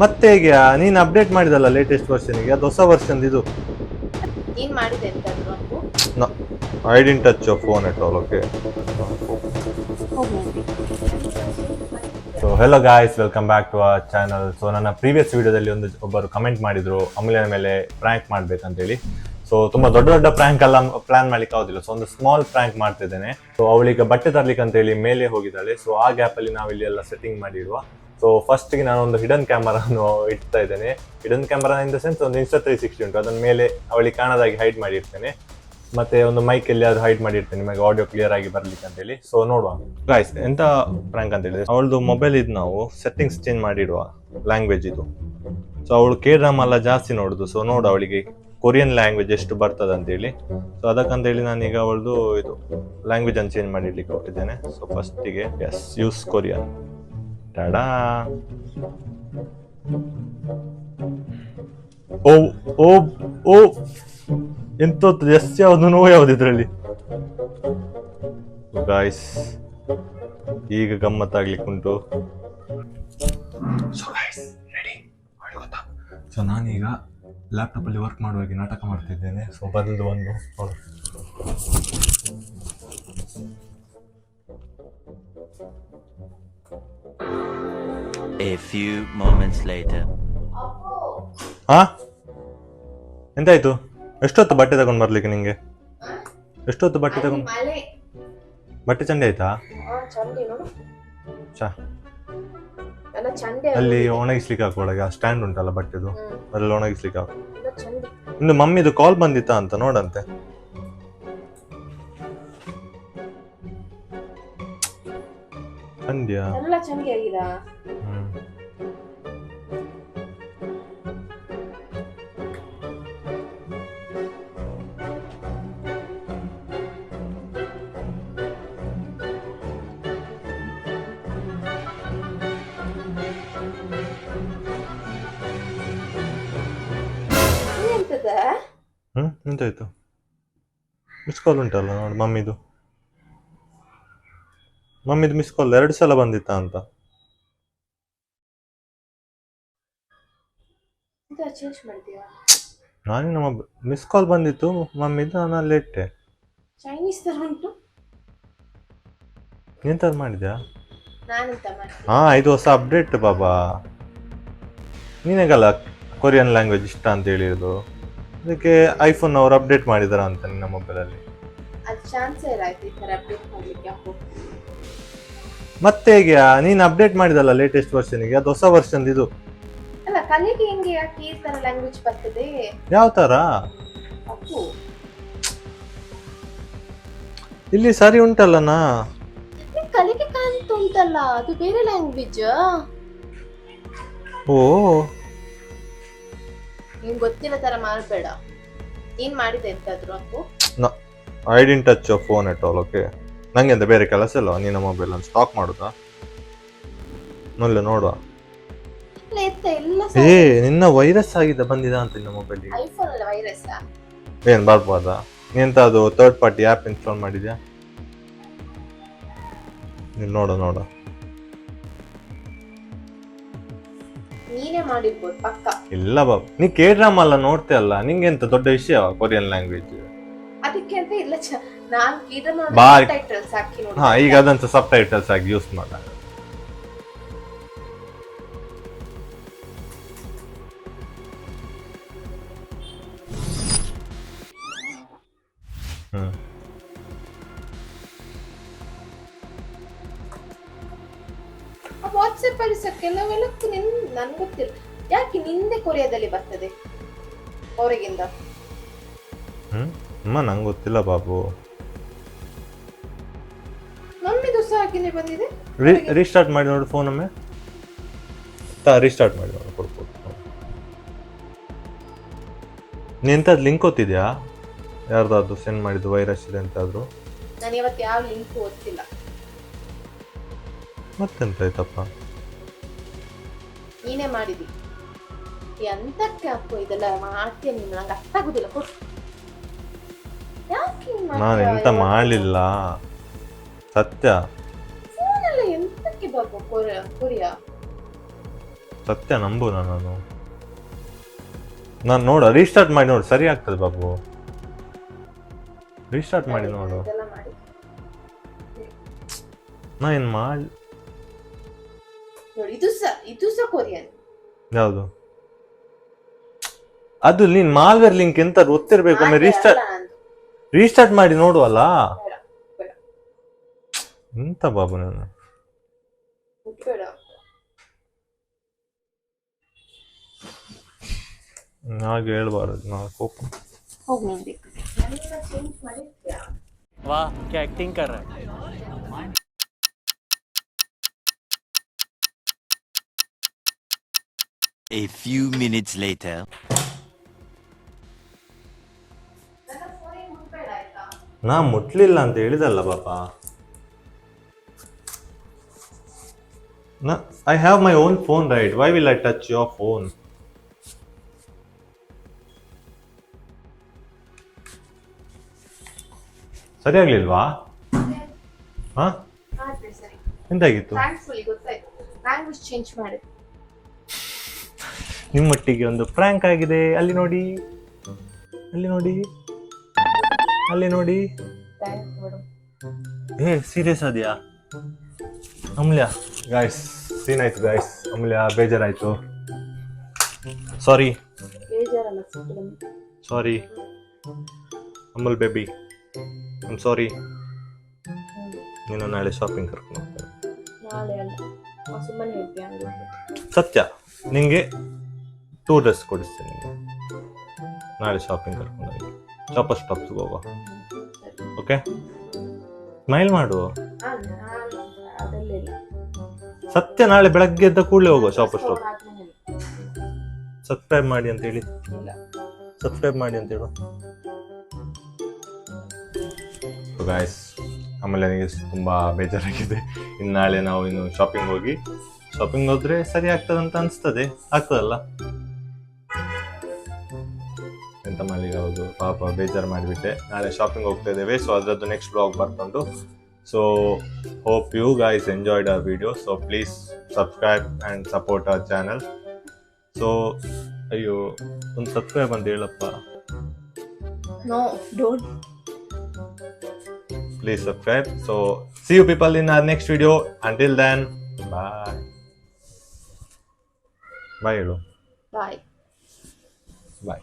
ಮತ್ತೆ ಹೇಗೆ ನೀನು ಅಪ್ಡೇಟ್ ಮಾಡಿದಲ್ಲ ಲೇಟೆಸ್ಟ್ ವರ್ಷನ್ಗೆ, ಅದು ಹೊಸ ವರ್ಷನ್ ಇದು. ನೀನ್ ಮಾಡಿದೆ ಎಂತಾದ್ರು Appu? No, I didn't touch your phone at all, okay? So hello guys, welcome back to our channel. So ನನ್ನ ಪ್ರೀವಿಯಸ್ ವಿಡಿಯೋದಲ್ಲಿ ಒಬ್ಬರು ಕಮೆಂಟ್ ಮಾಡಿದ್ರು ಅಮೂಲ್ಯನ ಮೇಲೆ ಪ್ರ್ಯಾಂಕ್ ಮಾಡ್ಬೇಕಂತೇಳಿ. ಸೊ ತುಂಬಾ ದೊಡ್ಡ ದೊಡ್ಡ ಪ್ರ್ಯಾಂಕ್ ಎಲ್ಲ ಪ್ಲಾನ್ ಮಾಡ್ಲಿಕ್ಕೆ ಆಗೋದಿಲ್ಲ. ಸೊ ಒಂದು ಸ್ಮಾಲ್ ಪ್ರ್ಯಾಂಕ್ ಮಾಡ್ತಿದ್ದೇನೆ. ಸೊ ಅವಳಿಗೆ ಬಟ್ಟೆ ತರ್ಲಿಕ್ಕೆ ಅಂತ ಹೇಳಿ ಮೇಲೆ ಹೋಗಿದ್ದಾಳೆ. ಸೊ ಆ ಗ್ಯಾಪ್ ಅಲ್ಲಿ ನಾವು ಇಲ್ಲಿ ಎಲ್ಲ ಸೆಟ್ಟಿಂಗ್ ಮಾಡಿಡುವ. ಸೊ ಫಸ್ಟ್ ಗೆ ನಾನು ಒಂದು ಹಿಡನ್ ಕ್ಯಾಮರಾನು ಇಡ್ತಾ ಇದ್ದೇನೆ. Hidden camera in the sense ಒಂದು Insta360 ಉಂಟು, ಅದನ್ನ ಮೇಲೆ ಅವಳಿಗೆ ಕಾಣದಾಗಿ ಹೈಡ್ ಮಾಡಿರ್ತೇನೆ. ಮತ್ತೆ ಒಂದು ಮೈಕ್ ಎಲ್ಲಿ ಆದ್ರೂ ಹೈಡ್ ಮಾಡಿರ್ತೇನೆ ನಿಮಗೆ ಆಡಿಯೋ ಕ್ಲಿಯರ್ ಆಗಿ ಬರ್ಲಿಕ್ಕೆ ಅಂತ ಹೇಳಿ. ಸೊ ನೋಡುವ ಗಾಯ್ಸ್, ಎಂತ ಪ್ರ್ಯಾಂಕ್ ಅಂತ ಹೇಳಿದ್ರೆ, ಅವಳದು ಮೊಬೈಲ್ ಇದು ನಾವು ಸೆಟ್ಟಿಂಗ್ಸ್ ಚೇಂಜ್ ಮಾಡಿಡುವ, ಲ್ಯಾಂಗ್ವೇಜ್ ಇದು. ಸೊ ಅವಳು K-ಡ್ರಾಮಾ ಎಲ್ಲ ಜಾಸ್ತಿ ನೋಡುದು. ಸೊ ನೋಡು ಅವಳಿಗೆ ಕೊರಿಯನ್ ಲ್ಯಾಂಗ್ವೇಜ್ ಎಷ್ಟು ಬರ್ತದೆ ಅಂತ ಹೇಳಿ. ಸೊ ಅದಕ್ಕಂತ ಹೇಳಿ ನಾನೀಗ ಅವಳದು ಇದು ಲ್ಯಾಂಗ್ವೇಜ್ ಅನ್ನು ಚೇಂಜ್ ಮಾಡಿಡ್ಲಿಕ್ಕೆ ಹೋಗಿದ್ದೇನೆ. ಸೊ ಫಸ್ಟಿಗೆ ಎಸ್ ಯೂಸ್ ಕೊರಿಯನ್. ಟಾಡಾ. ಓ ಓ ಓ ಎಂತದ್ದು ಎಸ್ ಯಾವ್ದು ನೋ ಯಾವ್ದು ಇದ್ರಲ್ಲಿ ಗಾಯ್ಸ್, ಈಗ ಗಮ್ಮತ್ತಾಗ್ಲಿಕ್ಕುಂಟು. ಸೊ ಗಾಯ್ಸ್ ರೆಡಿ ಗೊತ್ತಾ? ಸೊ ನಾನೀಗ ಲ್ಯಾಪ್ಟಾಪ್ ಅಲ್ಲಿ ವರ್ಕ್ ಮಾಡುವಾಗ ನಾಟಕ ಮಾಡ್ತಿದ್ದೇನೆ. ಸೊ ಬದಲು ಒಂದು ನೋಡು. A few moments later. ಹಾ ಎಂತಾಯ್ತು? ಎಷ್ಟೊತ್ತು ಬಟ್ಟೆ ತಗೊಂಡ್ ಬರ್ಲಿಕ್ಕೆ ನಿಂಗೆ? ಎಷ್ಟೊತ್ತು ಬಟ್ಟೆ ತಗೊಂಡ್ ಬಟ್ಟೆ ಚಂಡಿ ಆಯ್ತಾ? ಚಾ ಅಲ್ಲಿ ಒಣಗಿಸ್ಲಿಕ್ಕೆ ಹಾಕುವಾಗ ಸ್ಟ್ಯಾಂಡ್ ಉಂಟಲ್ಲ ಬಟ್ಟೆದು, ಅದ್ರಲ್ಲಿ ಒಣಗಿಸ್ಲಿಕ್ಕೆ ಹಾಕು. ಇನ್ನು ಮಮ್ಮಿದು ಕಾಲ್ ಬಂದಿತ್ತಾ ಅಂತ ನೋಡಂತೆ. ಚಂದ್ಯಾ ಎಂತಾಯ್ತು? ಮಿಸ್ ಕಾಲ್ ಉಂಟಲ್ಲ ನೋಡಿ ಮಮ್ಮಿದು ಮಿಸ್ ಕಾಲ್ 2 ಸಲ ಬಂದಿತ್ತ ಅಂತ. ನಾನು ನಮ್ಮ ಮಿಸ್ ಕಾಲ್ ಬಂದಿತ್ತು ಮಮ್ಮಿದು, ನಾನು ಅಲ್ಲಿ ಇಟ್ಟೆ. ಎಂತಾದ್ರು ಮಾಡಿದ್ಯಾ? ಹಾ ಇದು ಹೊಸ ಅಪ್ಡೇಟ್ ಬಾಬಾ. ನೀನಾಗಲ್ಲ ಕೊರಿಯನ್ ಲ್ಯಾಂಗ್ವೇಜ್ ಇಷ್ಟ ಅಂತ ಹೇಳಿರೋದು, ಅದಕ್ಕೆ ಐಫೋನ್ ಅವ್ರು ಅಪ್ಡೇಟ್ ಮಾಡಿದಾರ ಅಂತ ನಿನ್ನ ಮೊಬೈಲಲ್ಲಿ. ಮತ್ತೆ ಹೇಗೆ ನೀನು ಅಪ್ಡೇಟ್ ಮಾಡಿದಲ್ಲ ಲೇಟೆಸ್ಟ್ ವರ್ಷನ್ಗೆ, ಅದು ಹೊಸ ವರ್ಷನ್ ಇದು. ಯಾವ ತರ? ಇಲ್ಲಿ ಸರಿ ಉಂಟಲ್ಲನಾ? ಕಲಿಕೆ ಕಾಣ್ತಾ ಉಂಟಲ್ಲ, ಅದು ಬೇರೆ ಲ್ಯಾಂಗ್ವೇಜ್. ಓ ನಿಂಗೆ ಗೊತ್ತಿಲ್ಲ ತರ ಮಾಡಬೇಡ. ನೀನ್ ಮಾಡಿದೆ ಎಂತಾದ್ರು Appu? I didn't touch your phone at all, okay? ನಂಗೆ ಅಂತ ಬೇರೆ ಕೆಲಸ ಇಲ್ಲ ನಿನ್ನ ಮೊಬೈಲ್ ಅನ್ನು ಸ್ಟಾಕ್ ಮಾಡುದಾ? ನೋಡ್ಲೆ ನೋಡುವ. ಏ ನಿನ್ನ ವೈರಸ್ ಆಗಿದೆ ಬಂದಿದ ಅಂತ ನಿನ್ನ ಮೊಬೈಲ್. ಐಫೋನ್ ಅಲ್ಲ ವೈರಸ್. ಏನ್ ಬರ್ಬೋದಾ? ನೀಂತ ಅದು ಥರ್ಡ್ ಪಾರ್ಟಿ ಆ್ಯಪ್ ಇನ್ಸ್ಟಾಲ್ ಮಾಡಿದ್ಯಾ? ನೀನು ನೋಡು. ನೀನೇ ಮಾಡಿರ್ಬೋದು ಪಕ್ಕ. ಇಲ್ಲ ಬಾಬು, ನೀ K-ಡ್ರಾಮಾ ಎಲ್ಲ ನೋಡ್ತೇ ಅಲ್ಲ, ನಿಂಗೆ ಎಂತ ದೊಡ್ಡ ವಿಷಯ ಕೊರಿಯನ್ ಲ್ಯಾಂಗ್ವೇಜ್? ಅದಕ್ಕೆ ಅಂತ ಇಲ್ಲ, ನಾನು ಸಬ್ಟೈಟಲ್ಸ್ ಹಾಕಿ ನೋಡಿ. ಹಾ ಈಗ ಅದಂತ ಸಬ್ಟೈಟಲ್ಸ್ ಆಗಿ ಯೂಸ್ ಮಾಡ. ವಾಟ್ಸ್ಆಪ್ ಅಲ್ಲಿ ಕೆಲವೆಲ್ಲ ನನ್ಗೆ ಗೊತ್ತಿಲ್ಲ, ಯಾಕೆ ನಿಂದೆ ಕೊರಿಯಾದಲ್ಲಿ ಬರ್ತದೆ ಅವರಿಗಿಂದ? ಅಮ್ಮ ನಂಗೆ ಗೊತ್ತಿಲ್ಲ ಬಾಬು. ಮಮ್ಮಿದು ಸಹ ಹಾಕಿನೇ ಬಂದಿದೆ. ರೀಸ್ಟಾರ್ಟ್ ಮಾಡಿ ನೋಡು ಫೋನ್ ಒಮ್ಮೆ. ರೀಸ್ಟಾರ್ಟ್ ಮಾಡಿ ನೋಡು, ಕೊಡ್ಬೋದು. ನೀ ಎಂತಾದ್ರು ಲಿಂಕ್ ಓದ್ತಿದ್ಯಾ? ಯಾರ್ದಾದ್ರು ಸೆಂಡ್ ಮಾಡಿದ್ದು ವೈರಸ್ ಇದೆ ಎಂತಾದ್ರು? ನಾನು ಇವತ್ತು ಯಾವ ಲಿಂಕ್ ಓದ್ತಿಲ್ಲ. ಮತ್ತೆಂತ ಆಯ್ತಪ್ಪ? ನೀನೇ ಮಾಡಿದಿ. ಎಂತಕ್ಕೆ ಅಪ್ಪು ಇದೆಲ್ಲ ಮಾಡ್ತೀಯ ನೀನು? ನಂಗೆ ಅರ್ಥ ಆಗುದಿಲ್ಲ. ನಾನು ಎಂತ ಮಾಡಲಿಲ್ಲ, ಸತ್ಯ. ಫೋನೆಲ್ಲ ಎಂತಕ್ಕೆ ಬಾಬು ಕೊರಿಯಾ? ಸತ್ಯ ನಂಬು ನಾನು ನೋಡು ರೀಸ್ಟಾರ್ಟ್ ಮಾಡಿ ನೋಡು, ಸರಿ ಆಗ್ತದೆ ಬಾಬು. ರೀಸ್ಟಾರ್ಟ್ ಮಾಡಿ ನೋಡು. ಇದೆಲ್ಲ ಮಾಡಿ ನಾ ಏನು ಮಾಡಿ ನೋಡಿ, ಇದು ಸಹ ಕೊರಿಯನ್. ಯಾವುದು ಅದು? ನೀನ್ ಮಾಲ್ವೇರ್ ಲಿಂಕ್ ಎಂತ ಗೊತ್ತಿರ್ಬೇಕು. ಒಮ್ಮೆ ರೀಸ್ಟಾರ್ಟ್ ಮಾಡಿ ನೋಡುವಲ್ಲ. ಬೇಡ. ಎಂತ ಬಾಬು ನಾನು ಬೇಡ. ಹಾಗೆ ಹೇಳ್ಬಾರದು, ನಾ ಕೋಪ. ಹೋಗಿ ನಿಂಗೆ ಚೇಂಜ್ ಮಾಡಿದ್ಯಾ? वाह क्या एक्टिंग कर रहा है. A few minutes later. ನನ್ನ ಫೋನಿಗೆ ಮುಟ್ಬೇಡ ಆಯ್ತಾ? ನಾ ಮುಟ್ಲಿಲ್ಲ ಅಂತ ಹೇಳಿದಲ್ಲ ಪಾಪ. I have my own phone, right? Why will I touch your phone? ಸರಿ ಆಗ್ಲಿಲ್ವಾ? ಹಾ, ಆದ್ರೆ ಸರಿ. ಎಂತಾಗಿತ್ತು? ಥ್ಯಾಂಕ್ಫುಲಿ ಗೊತ್ತಾಯ್ತು. ಲ್ಯಾಂಗ್ವೇಜ್ ಚೇಂಜ್ ಮಾಡಿ. ನಿಮ್ಮೊಟ್ಟಿಗೆ ಒಂದು ಪ್ರ್ಯಾಂಕ್ ಆಗಿದೆ. ಅಲ್ಲಿ ನೋಡಿ, ಅಲ್ಲಿ ನೋಡಿ. Thanks madam. ಸೀರಿಯಸ್ ಅದೆಯಾ ಅಮೂಲ್ಯ? ಗಾಯ್ಸ್, ಸೀನ್ ಆಯ್ತು ಗಾಯ್ಸ್. ಅಮೂಲ್ಯ ಬೇಜಾರಾಯ್ತು. ಸಾರಿ ಬೇಜಾರಲ್ಲ, ಸಿಟ್ಟು ಬಂದಿತ್ತು. ಸಾರಿ ಅಮೂಲ್ ಬೇಬಿ, ಐಮ್ ಸಾರಿ. ನೀನು ನಾಳೆ ಶಾಪಿಂಗ್ ಕರ್ಕೊಂಡು ಹೋಗ್ತೇನೆ. ನಾಳೆ ಅಲ್ಲ, ಸುಮ್ಮನೆ ಹೇಳ್ತೀಯ ಅಂಗಡಿ. ಸತ್ಯ, ನಿಂಗೆ 2 ಡ್ರೆಸ್ ಕೊಡಿಸ್ತೇನೆ. ನಿಂಗೆ ನಾಳೆ ಶಾಪಿಂಗ್ ಕರ್ಕೊಂಡು ಹೋಗಿ ಶಾಪರ್ ಸ್ಟಾಪ್ಸ್ಗೆ ಹೋಗುವ. ಓಕೆ, ಸ್ಮೈಲ್ ಮಾಡು. ಅದೆಲ್ಲ ಸತ್ಯ, ನಾಳೆ ಬೆಳಗ್ಗೆ ಎದ್ದ ಕೂಡಲೇ ಹೋಗುವ ಶಾಪರ್ ಸ್ಟಾಪ್. ಸಬ್ಸ್ಕ್ರೈಬ್ ಮಾಡಿ ಅಂತ ಹೇಳಿ. ಸಬ್ಸ್ಕ್ರೈಬ್ ಮಾಡಿ ಅಂತ ಹೇಳು ಗಾಯ್ಸ್. ಆಮೇಲೆ ನನಗೆ ತುಂಬ ಬೇಜಾರಾಗಿದೆ. ಇನ್ನು ನಾಳೆ ನಾವು ಇನ್ನು ಶಾಪಿಂಗ್ ಹೋದ್ರೆ ಸರಿ ಆಗ್ತದಂತ ಅನಿಸ್ತದೆ. ಆಗ್ತದಲ್ಲ, ಎಂತ ಮಾಡ್ಲಿಕ್ಕೆ ಹೌದು. ಪಾಪ ಬೇಜಾರು ಮಾಡಿಬಿಟ್ಟೆ. ನಾಳೆ ಶಾಪಿಂಗ್ ಹೋಗ್ತಾ ಇದ್ದೇವೆ. ಸೊ ಅದರದ್ದು ನೆಕ್ಸ್ಟ್ ಬ್ಲಾಗ್ ಬರ್ಕೊಂಡು. So hope you guys enjoyed our video. So please subscribe and support our channel. So ಅಯ್ಯೋ, ಒಂದು ಸಬ್ಸ್ಕ್ರೈಬ್ ಅಂತ ಹೇಳಪ್ಪ. No don't. Please subscribe. So see you people in our next video. Until then, bye. Bye hello. Bye. Bye.